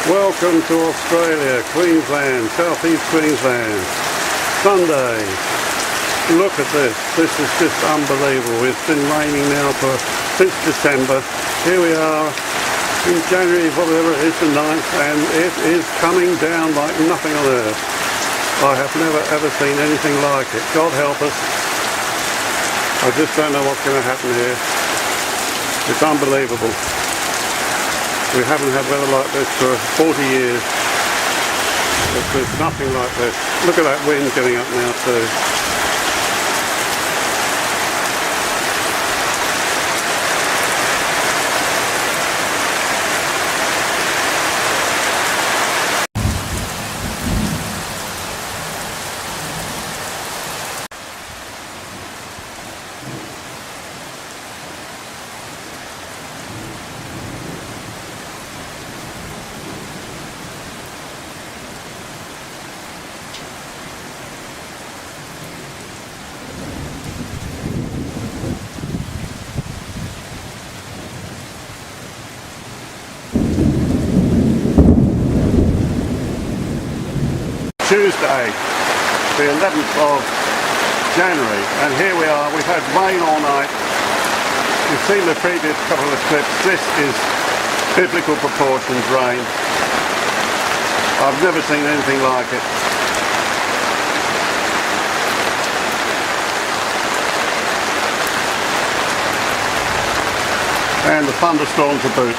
Welcome to Australia, Queensland, southeast Queensland. Sunday. Look at this. This is just unbelievable. It's been raining now since December. Here we are in January, whatever it is, the 9th, and it is coming down like nothing on earth. I have never ever seen anything like it. God help us. I just don't know what's going to happen here. It's unbelievable. We haven't had weather like this for 40 years. There's nothing like this. Look at that wind getting up now too. Tuesday, the 11th of January, and here we are. We've had rain all night. You've seen the previous couple of clips. This is biblical proportions rain. I've never seen anything like it. And the thunderstorms to boot.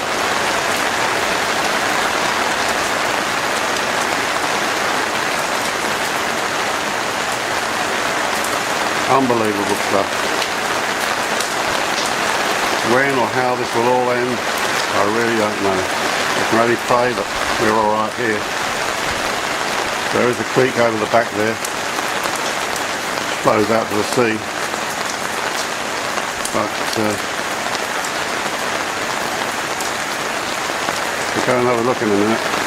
Unbelievable stuff. When or how this will all end, I really don't know. I can only pray that we're alright here. There is a creek over the back there. It flows out to the sea. But we'll go and have a look in a minute.